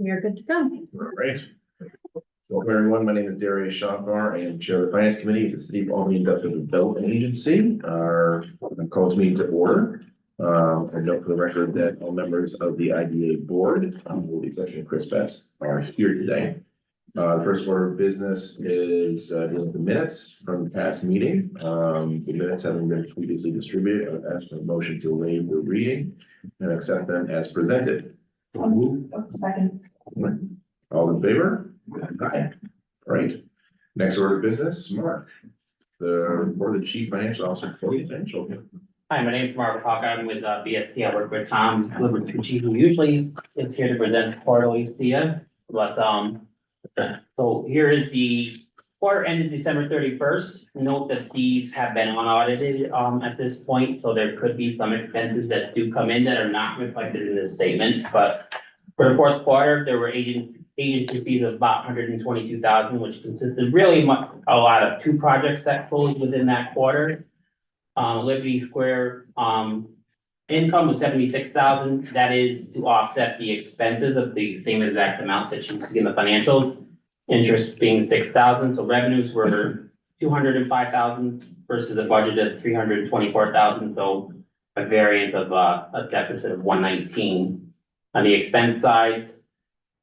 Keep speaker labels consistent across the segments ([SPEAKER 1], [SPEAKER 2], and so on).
[SPEAKER 1] We are good to go.
[SPEAKER 2] All right. Welcome, everyone. My name is Darius Shafar. I am Chair of the Finance Committee at the City of Albany Industrial Development Agency. Our calls meeting to order. I note for the record that all members of the IDA board, with the exception of Chris Betts, are here today. The first order of business is dealing with the minutes from the past meeting. The minutes having been previously distributed, I would ask for a motion to waive the reading and accept them as presented.
[SPEAKER 1] Second.
[SPEAKER 2] All in favor? Aye. Right. Next order of business, Mark. The report of the Chief Financial Officer for the Financial.
[SPEAKER 3] Hi, my name is Mark Hawk. I'm with BSC. I work with Tom, Liberty Chief, who usually is here to present quarterly to you. But so here is the quarter ended December 31st. Note that these have been unaudited at this point, so there could be some expenses that do come in that are not reflected in this statement. But for the fourth quarter, there were agency fees of about $122,000, which consisted really a lot of two projects that closed within that quarter. Liberty Square income was $76,000. That is to offset the expenses of the same exact amount that you see in the financials. Interest being $6,000, so revenues were $205,000 versus a budget of $324,000. So a variance of a deficit of $119,000. On the expense side,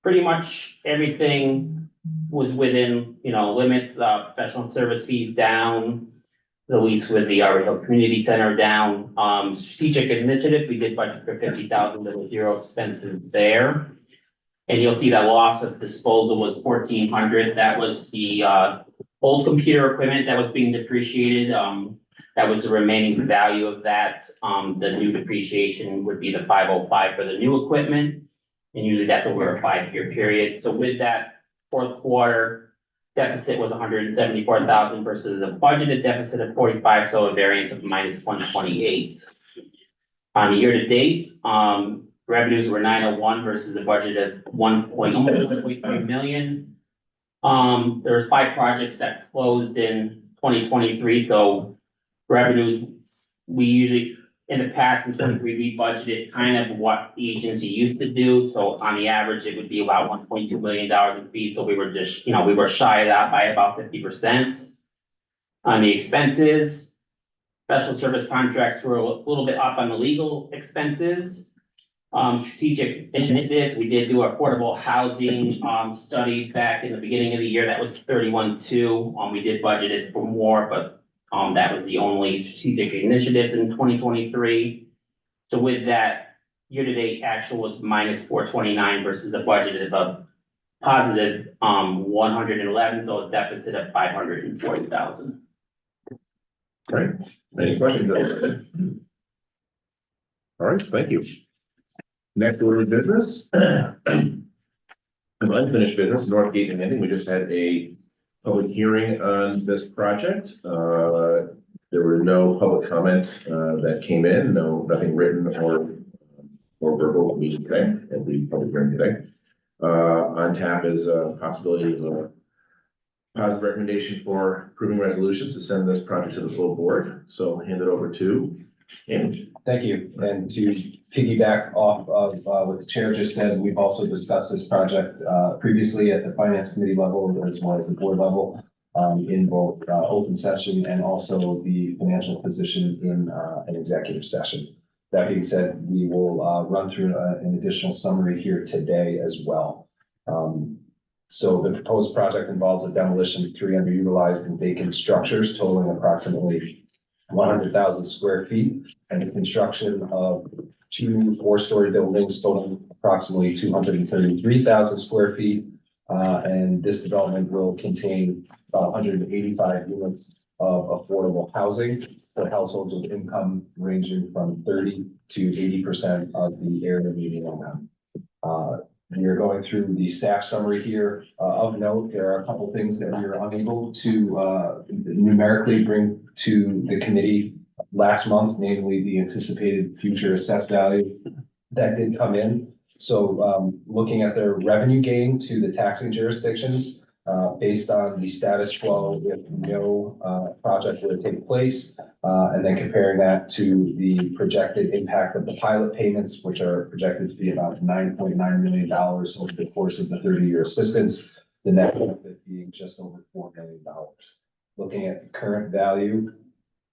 [SPEAKER 3] pretty much everything was within, limits. Professional service fees down, the lease with the Hill Community Center down. Strategic initiative, we did budget for $50,000, there was zero expenses there. And you'll see that loss of disposal was $1,400. That was the old computer equipment that was being depreciated. That was the remaining value of that. The new depreciation would be the $505 for the new equipment. And usually that's over a 5-year period. So with that fourth quarter deficit was $174,000 versus a budgeted deficit of $45, so a variance of minus $128. On the year to date, revenues were $901 versus a budget of $1.3 million. There's 5 projects that closed in 2023, so revenues, we usually, in the past, in 23, we budgeted kind of what the agency used to do. So on the average, it would be about $1.2 million in fees. So we were just, we were shy of that by about 50%. On the expenses, special service contracts were a little bit up on the legal expenses. Strategic initiative, we did do affordable housing study back in the beginning of the year. That was 31.2. We did budget it for more, but that was the only strategic initiatives in 2023. So with that, year-to-date actual was minus 429 versus a budget of positive 111, so a deficit of 540,000.
[SPEAKER 2] Right. Any questions? All right, thank you. Next order of business. Unfinished business, Northgate and Landing. We just had a public hearing on this project. There were no public comments that came in, nothing written or verbal meeting today at the public hearing today. On tap is a possibility of a positive recommendation for approving resolutions to send this project to the full board. So hand it over to Andy.
[SPEAKER 4] Thank you. And to piggyback off of what the chair just said, we've also discussed this project previously at the finance committee level as well as the board level in both open session and also the financial position in an executive session. That being said, we will run through an additional summary here today as well. So the proposed project involves a demolition of 3 underutilized and vacant structures totaling approximately 100,000 square feet and the construction of 2 4-story buildings totaling approximately 233,000 square feet. And this development will contain about 185 units of affordable housing for households with income ranging from 30 to 80% of the area median income. We are going through the staff summary here. Of note, there are a couple things that we are unable to numerically bring to the committee last month, namely the anticipated future assessed value that did come in. So looking at the revenue gain to the taxing jurisdictions, based on the status quo, if no, project were to take place. And then comparing that to the projected impact of the pilot payments, which are projected to be about $9.9 million over the course of the 30-year assistance, the net benefit being just over $4 million. Looking at the current value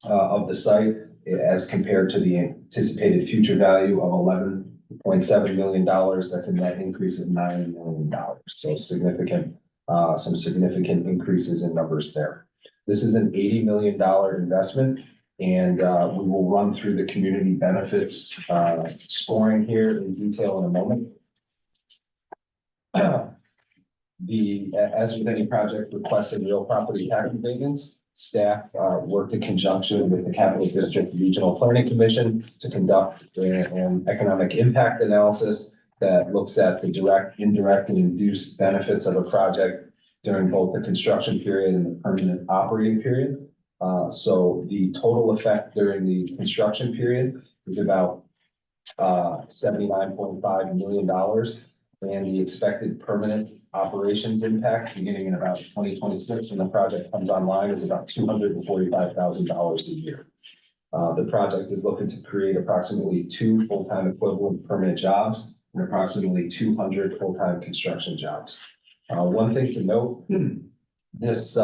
[SPEAKER 4] of the site as compared to the anticipated future value of $11.7 million, that's a net increase of $9 million. So significant, some significant increases in numbers there. This is an $80 million investment, and we will run through the community benefits scoring here in detail in a moment. As with any project requesting real property tax abatements, staff worked in conjunction with the Capital District Regional Planning Commission to conduct an economic impact analysis that looks at the direct, indirect, and induced benefits of a project during both the construction period and the permanent operating period. So the total effect during the construction period is about $79.5 million. And the expected permanent operations impact beginning in about 2026 when the project comes online is about $245,000 a year. The project is looking to create approximately 2 full-time equivalent permanent jobs and approximately 200 full-time construction jobs. One thing to note, this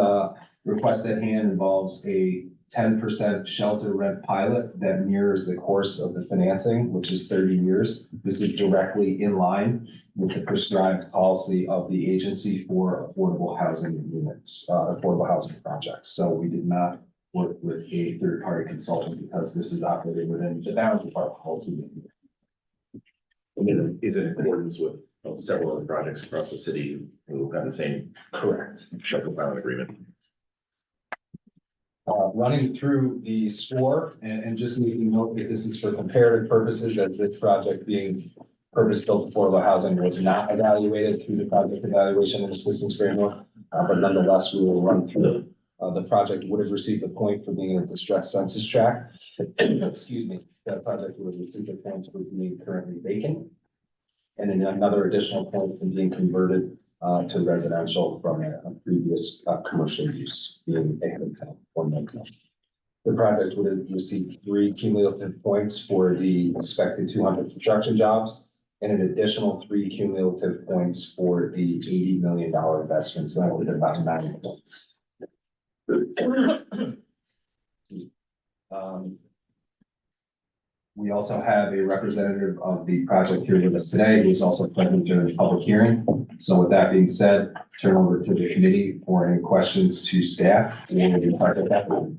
[SPEAKER 4] request at hand involves a 10% shelter rent pilot that mirrors the course of the financing, which is 30 years. This is directly in line with the prescribed policy of the agency for affordable housing units, affordable housing projects. So we did not work with a third-party consultant because this is operating within the bounds of our policy.
[SPEAKER 2] I mean, is it in accordance with several other projects across the city who have the same
[SPEAKER 4] Correct.
[SPEAKER 2] shelter pilot agreement?
[SPEAKER 4] Running through the score and just making note that this is for comparative purposes, as this project being purpose-built affordable housing was not evaluated through the project evaluation and assistance framework. But nonetheless, we will run through. The project would have received a point for being in a distressed census tract. Excuse me, that project would have received a point for being currently vacant. And then another additional point for being converted to residential from a previous commercial use being a hotel or motel. The project would have received 3 cumulative points for the expected 200 construction jobs and an additional 3 cumulative points for the $80 million investment. So that would have been about 9 points. We also have a representative of the project here with us today, who is also present during the public hearing. So with that being said, turn over to the committee for any questions to staff or the project applicant.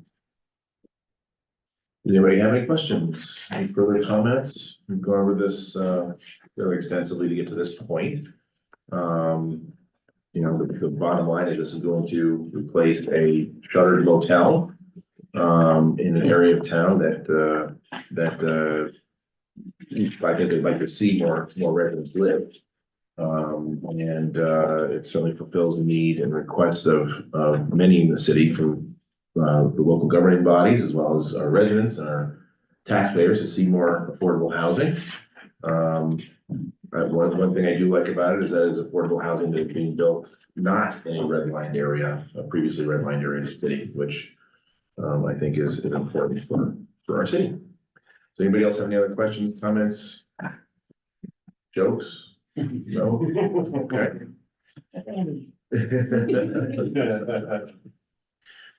[SPEAKER 2] Does anybody have any questions? Any further comments? We've gone over this very extensively to get to this point. You know, the bottom line is this is going to replace a shuttered motel in an area of town that I think they'd like to see more residents live. And it certainly fulfills the need and request of many in the city from the local governing bodies, as well as our residents and our taxpayers, to see more affordable housing. One thing I do like about it is that it's affordable housing that's being built not in a redlined area, a previously redlined area in the city, which I think is important for our city. Does anybody else have any other questions, comments, jokes? No? Okay.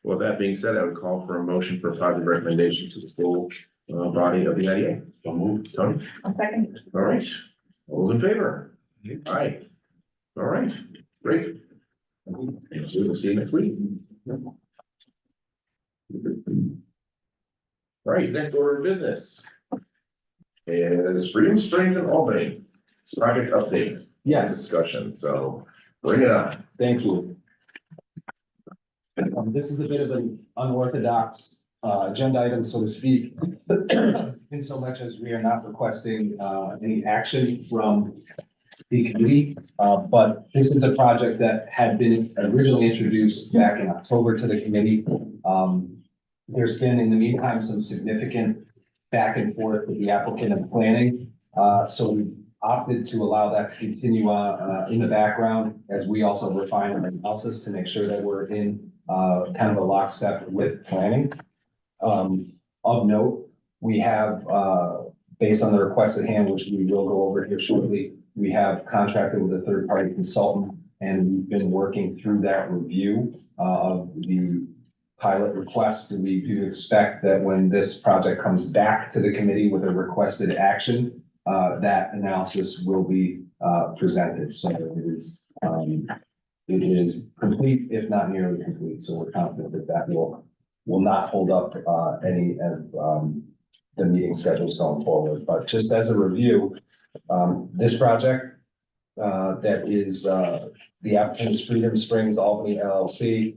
[SPEAKER 2] Well, that being said, I would call for a motion for a positive recommendation to the full body of the IDA. So moved. Tony?
[SPEAKER 1] I'll second.
[SPEAKER 2] All right. All those in favor? Aye. All right, great. Thank you. We'll see you next week. All right, next order of business is Freedom Springs in Albany, project update.
[SPEAKER 4] Yes,
[SPEAKER 2] Discussion, so bring it on.
[SPEAKER 4] thank you. This is a bit of an unorthodox agenda item, so to speak, in so much as we are not requesting any action from the committee. But this is a project that had been originally introduced back in October to the committee. There's been, in the meantime, some significant back and forth with the applicant and planning. So we opted to allow that to continue in the background as we also refine our analysis to make sure that we're in kind of a lockstep with planning. Of note, we have, based on the request at hand, which we will go over here shortly, we have contracted with a third-party consultant, and we've been working through that review of the pilot request. We do expect that when this project comes back to the committee with a requested action, that analysis will be presented. So it is complete, if not nearly complete. So we're confident that that will not hold up any of the meeting schedules going forward. But just as a review, this project that is the applicant is Freedom Springs Albany LLC,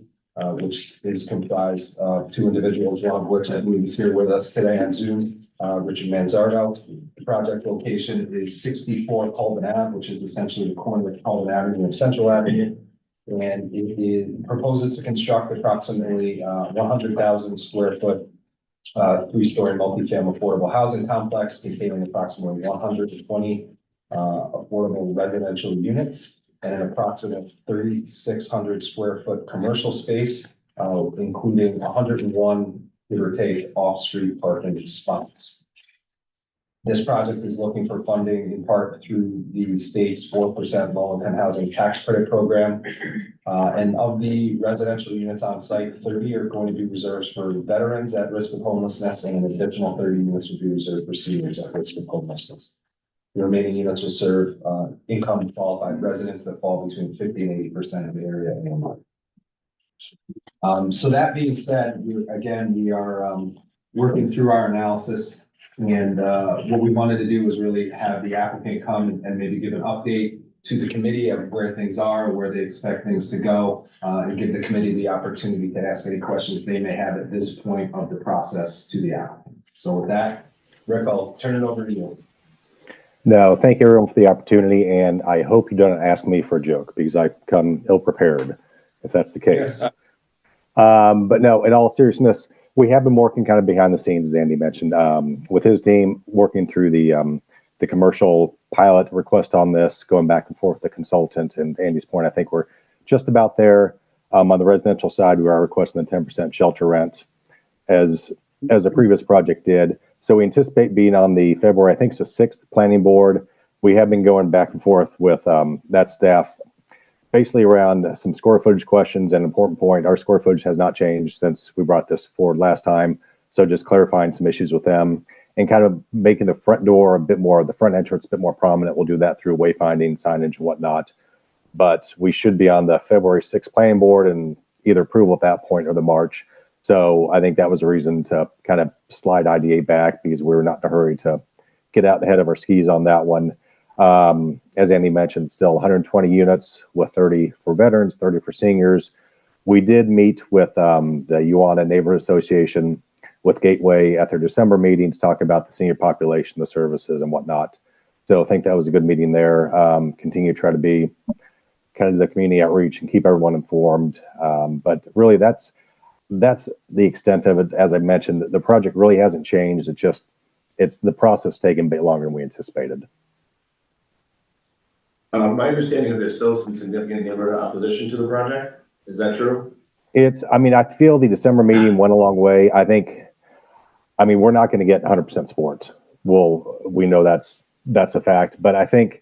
[SPEAKER 4] which is comprised of two individuals, one of which I believe is here with us today on Zoom, Richard Manzardo. The project location is 64 Colvin Ave, which is essentially the corner of Colvin Avenue and Central Avenue. And it proposes to construct approximately 100,000 square foot, three-story multifamily affordable housing complex containing approximately 120 affordable residential units and an approximate 3,600 square foot commercial space, including 101, give or take, off-street parking spots. This project is looking for funding in part through the state's 4% low-income housing tax credit program. And of the residential units on site, 30 are going to be reserved for veterans at risk of homelessness, and an additional 30 units will be reserved for seniors at risk of homelessness. The remaining units will serve income qualified residents that fall between 50 and 80% of the area annually. So that being said, we are working through our analysis. And what we wanted to do was really have the applicant come and maybe give an update to the committee of where things are, where they expect things to go, and give the committee the opportunity to ask any questions they may have at this point of the process to the applicant. So with that, Rick, I'll turn it over to you.
[SPEAKER 5] No, thank you everyone for the opportunity, and I hope you don't ask me for a joke because I come ill-prepared, if that's the case.
[SPEAKER 4] Yes.
[SPEAKER 5] But no, in all seriousness, we have been working kind of behind the scenes, as Andy mentioned, with his team, working through the commercial pilot request on this, going back and forth with the consultant. And Andy's point, I think we're just about there. On the residential side, we are requesting the 10% shelter rent as a previous project did. So we anticipate being on the February, I think it's the 6th planning board. We have been going back and forth with that staff, basically around some square footage questions. And an important point, our square footage has not changed since we brought this forward last time. So just clarifying some issues with them and kind of making the front door a bit more, the front entrance a bit more prominent. We'll do that through wayfinding, signage and whatnot. But we should be on the February 6th planning board and either approval at that point or the March. So I think that was a reason to kind of slide IDA back because we were not in a hurry to get out ahead of our skis on that one. As Andy mentioned, still 120 units with 30 for veterans, 30 for seniors. We did meet with the Uwana Neighborhood Association with Gateway at their December meeting to talk about the senior population, the services and whatnot. So I think that was a good meeting there. Continue to try to be kind of the community outreach and keep everyone informed. But really that's the extent of it. As I mentioned, the project really hasn't changed. It's the process taking a bit longer than we anticipated.
[SPEAKER 2] My understanding is there's still some significant neighborhood opposition to the project. Is that true?
[SPEAKER 5] I feel the December meeting went a long way. We're not going to get 100% support. We know that's a fact, but I think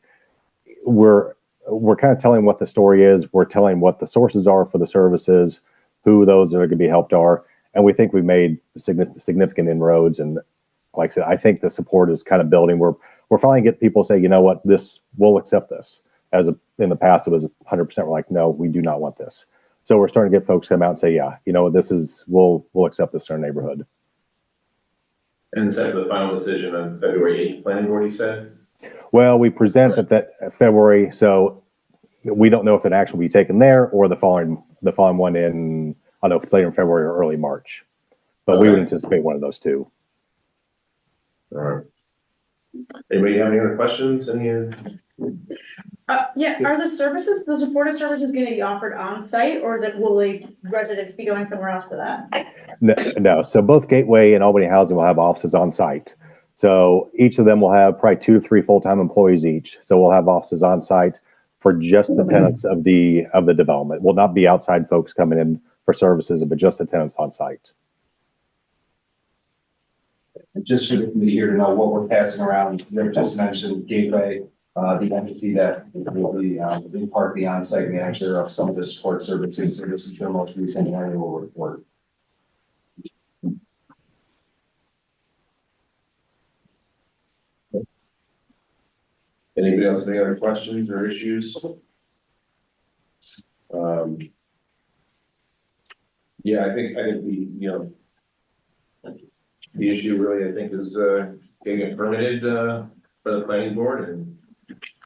[SPEAKER 5] we're kind of telling what the story is. We're telling what the sources are for the services, who those that are going to be helped are. And we think we've made significant inroads. And like I said, I think the support is kind of building. We're finally getting people say, you know what, we'll accept this. In the past, it was 100%. We're like, no, we do not want this. So we're starting to get folks come out and say, yeah, you know, we'll accept this in our neighborhood.
[SPEAKER 2] And is that the final decision on February 8th planning board, you said?
[SPEAKER 5] Well, we present at that February, so we don't know if an action will be taken there or the following one in, I don't know if it's later in February or early March, but we would anticipate one of those two.
[SPEAKER 2] All right. Anybody have any other questions?
[SPEAKER 1] Yeah, are the supportive services gonna be offered on site, or will residents be going somewhere else for that?
[SPEAKER 5] No, so both Gateway and Albany Housing will have offices on site. So each of them will have probably 2 to 3 full-time employees each. So we'll have offices on site for just the tenants of the development. Will not be outside folks coming in for services, but just the tenants on site.
[SPEAKER 4] Just for the committee here to know what we're passing around, Rick just mentioned Gateway, the entity that will be, in part the on-site manager of some of the support services. So this is their most recent annual report.
[SPEAKER 2] Anybody else have any other questions or issues? Yeah, I think the issue really, I think, is, getting it permitted, for the planning board and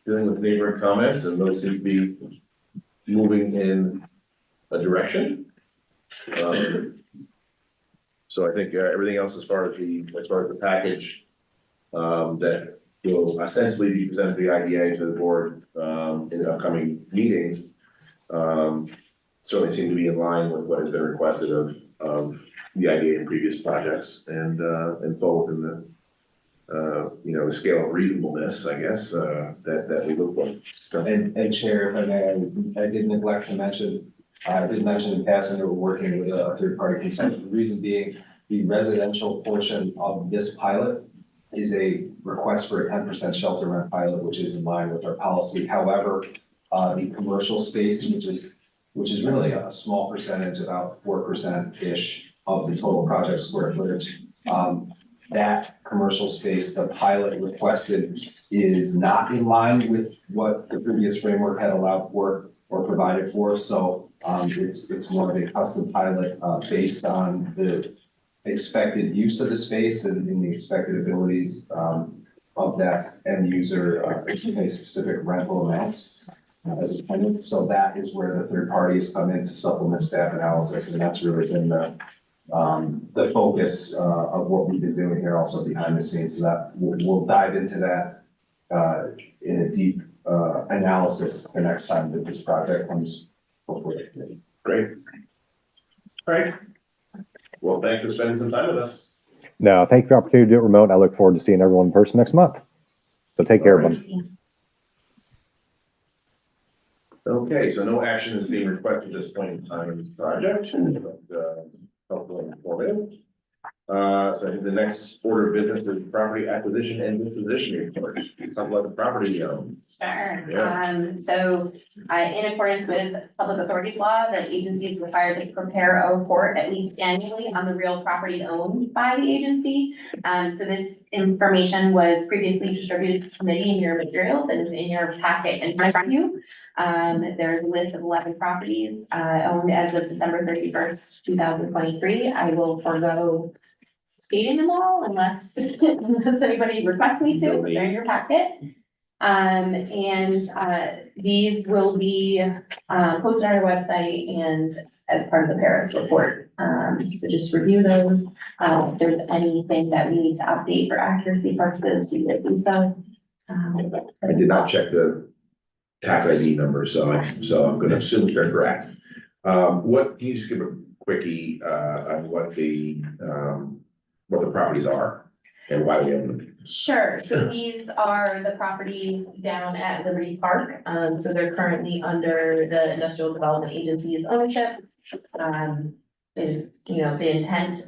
[SPEAKER 2] dealing with neighboring comments, and those seem to be moving in a direction. So I think, everything else as far as the package, that will ostensibly be presented to the IDA to the board, in the upcoming meetings, certainly seem to be in line with what has been requested of the IDA in previous projects, and fall within the scale of reasonableness, I guess, that we look for. So,
[SPEAKER 4] And Chair, if I may, I did neglect to mention, I did mention in passing that we're working with a third-party consultant. The reason being, the residential portion of this pilot is a request for a 10% shelter rent pilot, which is in line with our policy. However, the commercial space, which is really a small percentage, about 4%-ish of the total project square footage. That commercial space, the pilot requested, is not in line with what the previous framework had allowed for or provided for. So it's more of a custom pilot based on the expected use of the space and the expected abilities of that end user to pay specific rental amounts as a tenant. So that is where the third parties come in to supplement staff analysis, and that's really been the focus of what we've been doing here also behind the scenes. So that we'll dive into that in a deep analysis the next time that this project comes hopefully.
[SPEAKER 2] great. All right. Well, thanks for spending some time with us.
[SPEAKER 5] No, thank you for the opportunity to do it remote. I look forward to seeing everyone in person next month. So take care,
[SPEAKER 2] All right.
[SPEAKER 5] everyone.
[SPEAKER 2] Okay, so no action is being requested at this point in time in this project, but, helpful and informative. So I think the next order of business is property acquisition and disposition report. Talk about the property,
[SPEAKER 6] Sure.
[SPEAKER 2] Yeah.
[SPEAKER 6] So, in accordance with public authorities law, the agency is required to prepare a report at least annually on the real property owned by the agency. So this information was previously distributed to the committee in your materials and is in your packet in front of you. There's a list of 11 properties, owned as of December 31st, 2023. I will forego stating them all unless anybody requests me to. They're in your packet. These will be, posted on our website and as part of the Paris report. So just review those. If there's anything that we need to update for accuracy purposes, we will do so.
[SPEAKER 2] I did not check the tax ID number, so I'm gonna assume they're correct. What, can you just give a quickie, on what the properties are and why we own them?
[SPEAKER 6] Sure, so these are the properties down at Liberty Park. So they're currently under the Industrial Development Agency's ownership. Is, the intent,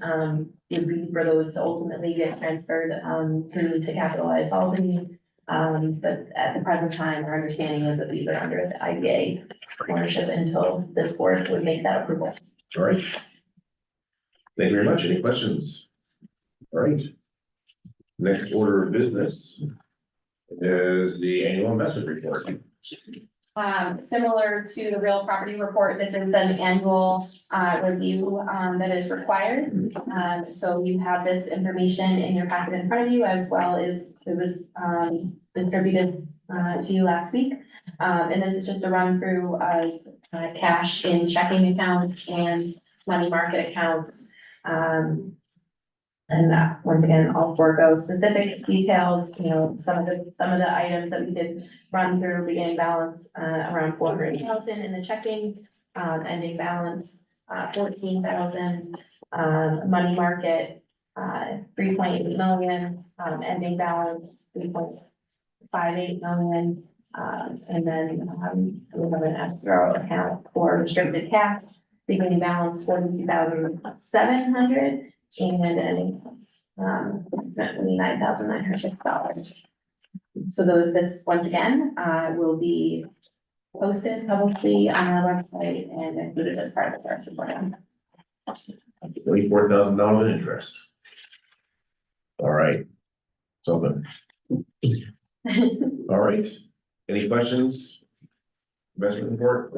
[SPEAKER 6] would be for those to ultimately get transferred, to Capitalize Albany. But at the present time, our understanding is that these are under the IDA ownership until this board would make that approval.
[SPEAKER 2] All right. Thank you very much. Any questions? All right. Next order of business is the annual investment report.
[SPEAKER 6] Similar to the real property report, this is an annual review that is required. So you have this information in your packet in front of you, as well as it was distributed to you last week. And this is just a run through of cash in checking accounts and money market accounts. And once again, I'll forego specific details, some of the items that we did run through, beginning balance, around 400,000 in the checking, ending balance, 14,000, money market, 3.8 million, ending balance, 3.58 million. And then, we have an escrow account for restricted cash, beginning balance 42,700 and ending balance, $9,906. So this, once again, will be posted publicly on our website and included as part of the first report.
[SPEAKER 2] $24,000 in interest. All right. Something. All right. Any questions? Investment report?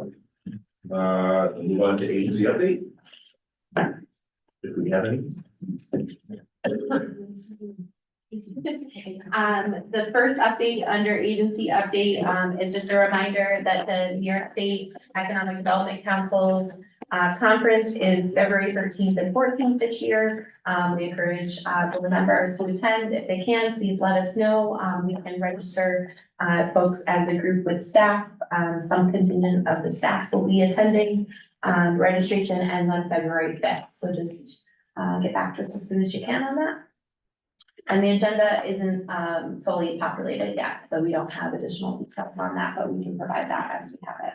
[SPEAKER 2] Move on to agency update. If we have any.
[SPEAKER 6] The first update under agency update, is just a reminder that the New York State Economic Development Council's conference is February 13th and 14th this year. We encourage board members to attend. If they can, please let us know. We can register folks as a group with staff. Some contingent of the staff will be attending. Registration ends on February 5th. So just get back to us as soon as you can on that. And the agenda isn't fully populated yet, so we don't have additional details on that, but we can provide that as we have it.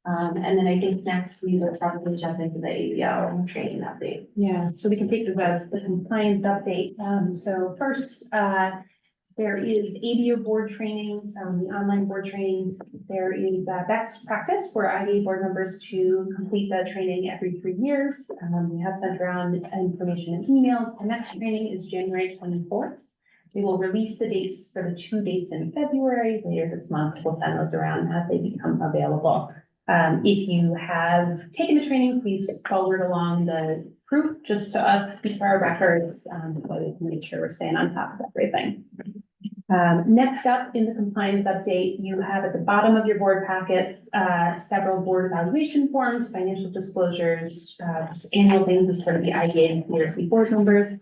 [SPEAKER 6] And then I think next we will probably jump into the ABO and training update.
[SPEAKER 7] Yeah, so we can take this as the compliance update. So first, there is ABO board trainings, the online board trainings. There is best practice for IDA board members to complete the training every 3 years. We have sent around information in emails. The next training is January 24th. We will release the dates for the 2 dates in February later this month. We'll send those around as they become available. If you have taken the training, please forward along the proof just to us, keep our records, so we can make sure we're staying on top of everything. Next up in the compliance update, you have at the bottom of your board packets, several board evaluation forms, financial disclosures, just annual things as part of the IDA and CRC board members.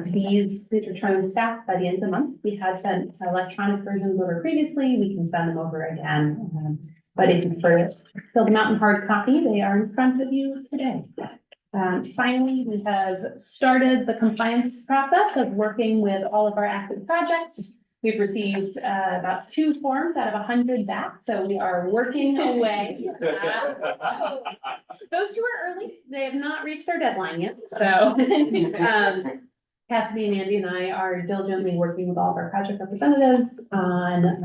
[SPEAKER 7] These return to staff by the end of the month. We have sent electronic versions over previously. We can send them over again. But if you prefer to fill them out in hard copy, they are in front of you today. Finally, we have started the compliance process of working with all of our active projects. We've received about 2 forms out of 100 back, so we are working away. Those 2 are early. They have not reached their deadline yet, so Cassidy and Andy and I are diligently working with all of our project representatives on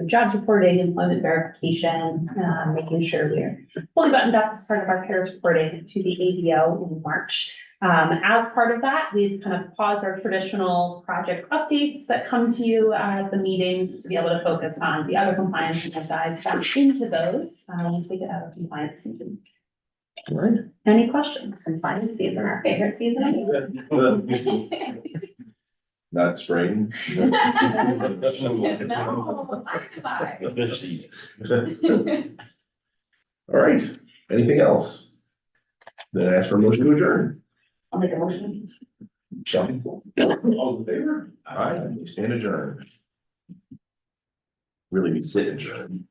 [SPEAKER 7] jobs reporting, employment verification, making sure we're fully buttoned up as part of our peer reporting to the ABO in March. As part of that, we've kind of paused our traditional project updates that come to you at the meetings to be able to focus on the other compliance and dive back into those once we get out of compliance season.
[SPEAKER 2] All right.
[SPEAKER 7] Any questions?
[SPEAKER 6] Compliance season, our favorite season.
[SPEAKER 2] Not spring.
[SPEAKER 6] No, bye.
[SPEAKER 2] The fish season. All right, anything else? Then I ask for a motion to adjourn.
[SPEAKER 6] I'll make a motion.
[SPEAKER 2] Shelby? All in favor? Aye, we stand adjourned. Really, we sit adjourned.